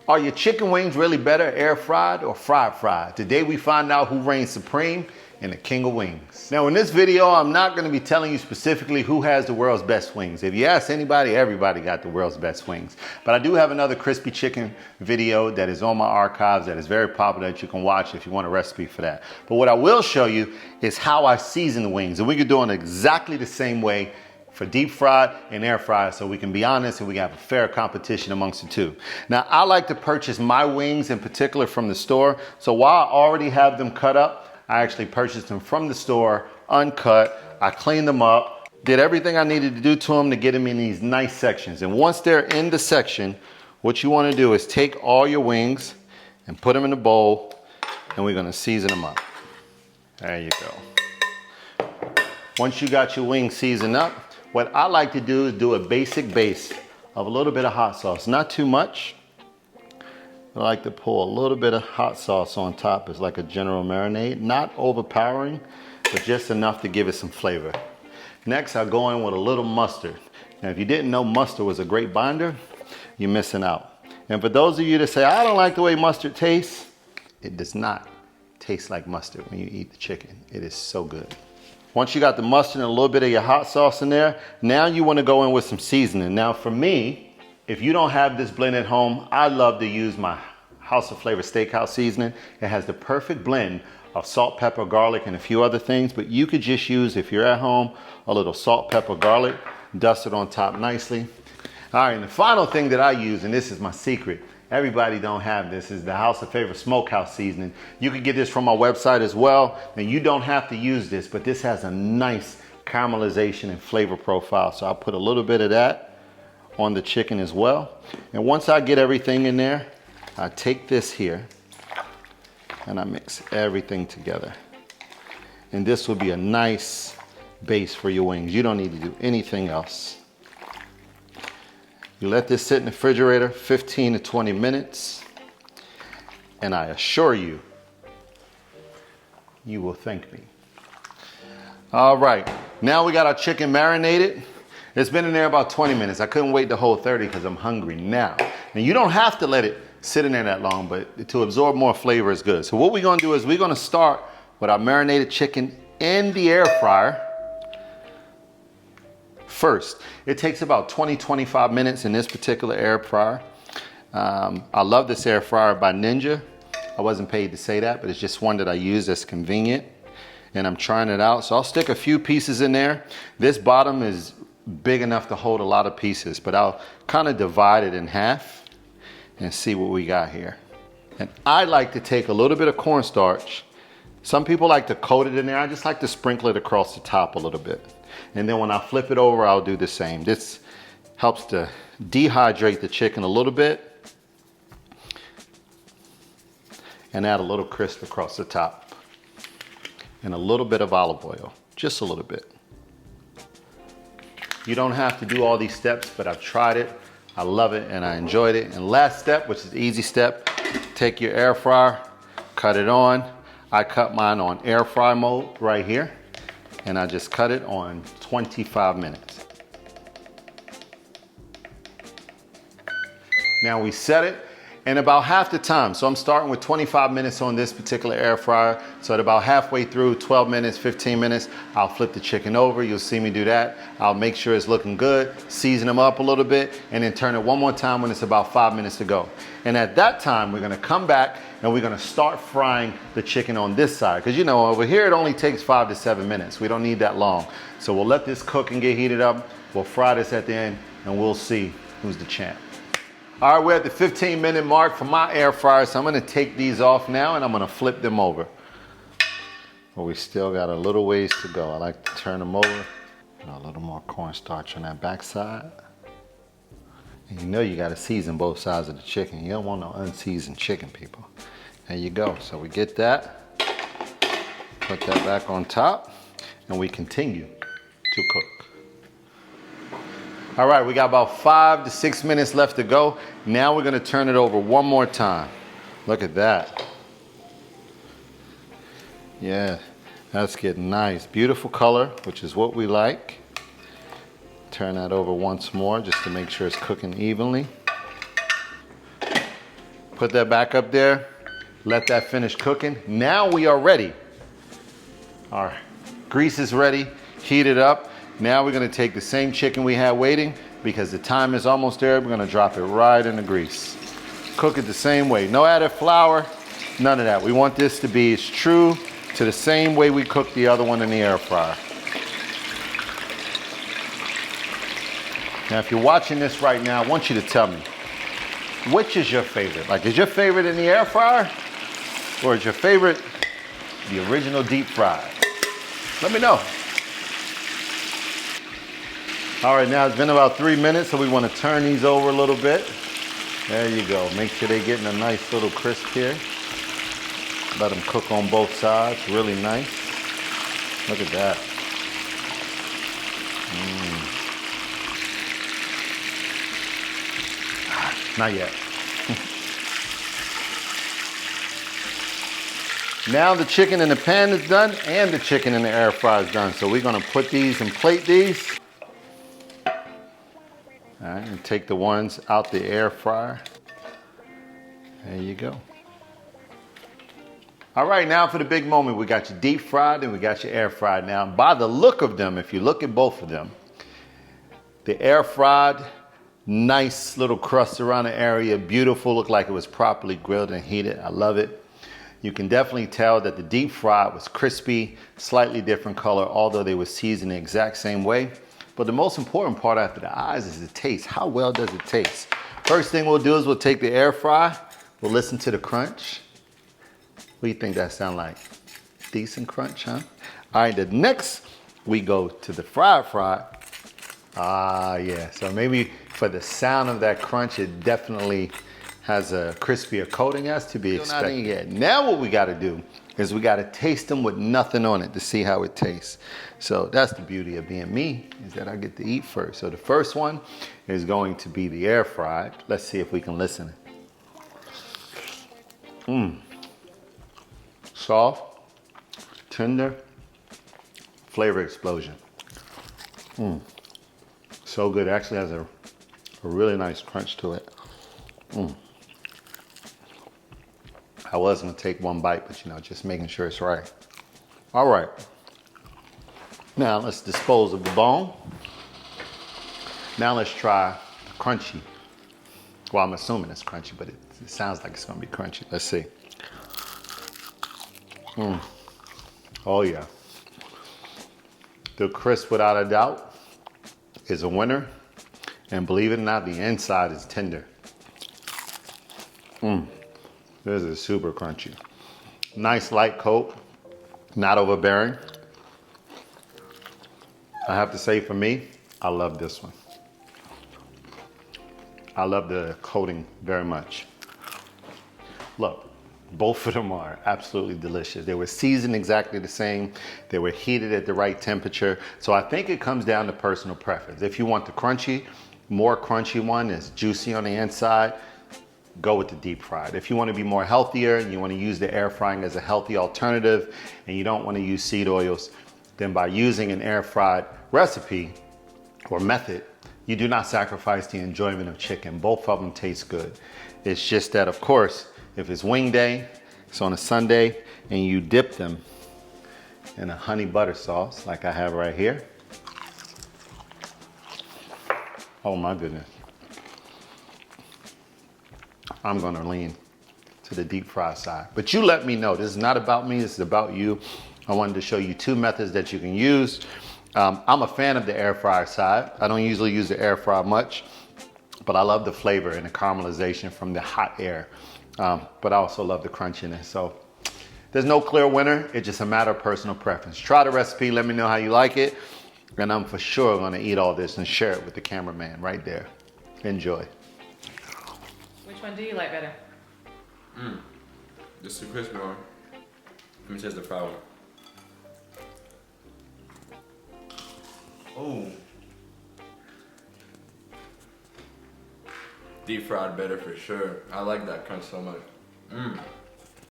Are your chicken wings really better air fried or fried? Today we find out who reigns supreme and the king of wings. Now in this video, I'm not gonna be telling you specifically who has the world's best wings. If you ask anybody, everybody got the world's best wings. But I do have another crispy chicken video that is on my archives that is very popular that you can watch if you want a recipe for that. But what I will show you is how I season the wings. And we can do it exactly the same way for deep fried and air fried, so we can be honest and we can have a fair competition amongst the two. Now, I like to purchase my wings in particular from the store. So while I already have them cut up, I actually purchased them from the store, uncut. I cleaned them up, did everything I needed to do to them to get them in these nice sections. And once they're in the section, what you want to do is take all your wings and put them in a bowl, and we're going to season them up. There you go. Once you got your wings seasoned up, what I like to do is do a basic base of a little bit of hot sauce, not too much. I like to pour a little bit of hot sauce on top as like a general marinade, not overpowering, but just enough to give it some flavor. Next, I'll go in with a little mustard. Now, if you didn't know mustard was a great binder, you're missing out. And for those of you that say, I don't like the way mustard tastes, it does not taste like mustard when you eat the chicken. It is so good. Once you got the mustard and a little bit of your hot sauce in there, now you want to go in with some seasoning. Now for me, if you don't have this blend at home, I love to use my House of Flavor Steakhouse seasoning. It has the perfect blend of salt, pepper, garlic, and a few other things, but you could just use, if you're at home, a little salt, pepper, garlic, dust it on top nicely. All right, and the final thing that I use, and this is my secret, everybody don't have this, is the House of Flavor Smokehouse seasoning. You can get this from my website as well, and you don't have to use this, but this has a nice caramelization and flavor profile. So I'll put a little bit of that on the chicken as well. And once I get everything in there, I take this here and I mix everything together. And this will be a nice base for your wings. You don't need to do anything else. You let this sit in the refrigerator 15 to 20 minutes, and I assure you, you will thank me. All right, now we got our chicken marinated. It's been in there about 20 minutes. I couldn't wait the whole 30 because I'm hungry now. And you don't have to let it sit in there that long, but to absorb more flavor is good. So what we're gonna do is we're gonna start with our marinated chicken in the air fryer first. It takes about 20-25 minutes in this particular air fryer. I love this air fryer by Ninja. I wasn't paid to say that, but it's just one that I use that's convenient. And I'm trying it out. So I'll stick a few pieces in there. This bottom is big enough to hold a lot of pieces, but I'll kind of divide it in half and see what we got here. And I like to take a little bit of cornstarch. Some people like to coat it in there. I just like to sprinkle it across the top a little bit. And then when I flip it over, I'll do the same. This helps to dehydrate the chicken a little bit and add a little crisp across the top. And a little bit of olive oil, just a little bit. You don't have to do all these steps, but I've tried it. I love it and I enjoyed it. And last step, which is the easy step, take your air fryer, cut it on. I cut mine on air fry mode right here. And I just cut it on 25 minutes. Now we set it in about half the time. So I'm starting with 25 minutes on this particular air fryer. So at about halfway through, 12 minutes, 15 minutes, I'll flip the chicken over. You'll see me do that. I'll make sure it's looking good, season them up a little bit, and then turn it one more time when it's about 5 minutes to go. And at that time, we're gonna come back and we're gonna start frying the chicken on this side. Because you know, over here, it only takes 5 to 7 minutes. We don't need that long. So we'll let this cook and get heated up. We'll fry this at the end and we'll see who's the champ. All right, we're at the 15-minute mark for my air fryer, so I'm gonna take these off now and I'm gonna flip them over. But we still got a little ways to go. I like to turn them over. A little more cornstarch on that back side. And you know you gotta season both sides of the chicken. You don't want no unseasoned chicken, people. There you go, so we get that. Put that back on top and we continue to cook. All right, we got about 5 to 6 minutes left to go. Now we're gonna turn it over one more time. Look at that. Yeah, that's getting nice. Beautiful color, which is what we like. Turn that over once more just to make sure it's cooking evenly. Put that back up there. Let that finish cooking. Now we are ready. Our grease is ready, heat it up. Now we're gonna take the same chicken we had waiting, because the time is almost there. We're gonna drop it right in the grease. Cook it the same way. No added flour, none of that. We want this to be as true to the same way we cooked the other one in the air fryer. Now, if you're watching this right now, I want you to tell me, which is your favorite? Like, is your favorite in the air fryer? Or is your favorite the original deep fried? Let me know. All right, now it's been about 3 minutes, so we want to turn these over a little bit. There you go. Make sure they're getting a nice little crisp here. Let them cook on both sides, really nice. Look at that. Not yet. Now the chicken in the pan is done and the chicken in the air fryer is done. So we're gonna put these and plate these. All right, and take the ones out the air fryer. There you go. All right, now for the big moment. We got your deep fried and we got your air fried. Now, by the look of them, if you look at both of them, the air fried, nice little crust around the area, beautiful, looked like it was properly grilled and heated. I love it. You can definitely tell that the deep fried was crispy, slightly different color, although they were seasoned the exact same way. But the most important part after the eyes is the taste. How well does it taste? First thing we'll do is we'll take the air fry. We'll listen to the crunch. What do you think that sound like? Decent crunch, huh? All right, the next we go to the fried fry. Ah, yeah. So maybe for the sound of that crunch, it definitely has a crispier coating as to be expected. Yet. Now what we got to do is we got to taste them with nothing on it to see how it tastes. So that's the beauty of being me, is that I get to eat first. So the first one is going to be the air fried. Let's see if we can listen. Soft, tender, flavor explosion. So good. It actually has a really nice crunch to it. I was gonna take one bite, but you know, just making sure it's right. All right. Now let's dispose of the bone. Now let's try the crunchy. Well, I'm assuming it's crunchy, but it sounds like it's gonna be crunchy. Let's see. Oh yeah. The crisp, without a doubt, is a winner. And believe it or not, the inside is tender. This is super crunchy. Nice light coat, not overbearing. I have to say, for me, I love this one. I love the coating very much. Look, both of them are absolutely delicious. They were seasoned exactly the same. They were heated at the right temperature. So I think it comes down to personal preference. If you want the crunchy, more crunchy one that's juicy on the inside, go with the deep fried. If you want to be more healthier and you want to use the air frying as a healthy alternative and you don't want to use seed oils, then by using an air fried recipe or method, you do not sacrifice the enjoyment of chicken. Both of them taste good. It's just that, of course, if it's wing day, it's on a Sunday, and you dip them in a honey butter sauce like I have right here. Oh my goodness. I'm gonna lean to the deep fry side. But you let me know. This is not about me, this is about you. I wanted to show you two methods that you can use. I'm a fan of the air fryer side. I don't usually use the air fryer much, but I love the flavor and the caramelization from the hot air. But I also love the crunchiness. So there's no clear winner. It's just a matter of personal preference. Try the recipe, let me know how you like it. And I'm for sure gonna eat all this and share it with the cameraman right there. Enjoy. Which one do you like better? This is the crispy one. Let me taste the fried one. Oh. Deep fried better for sure. I like that crunch so much.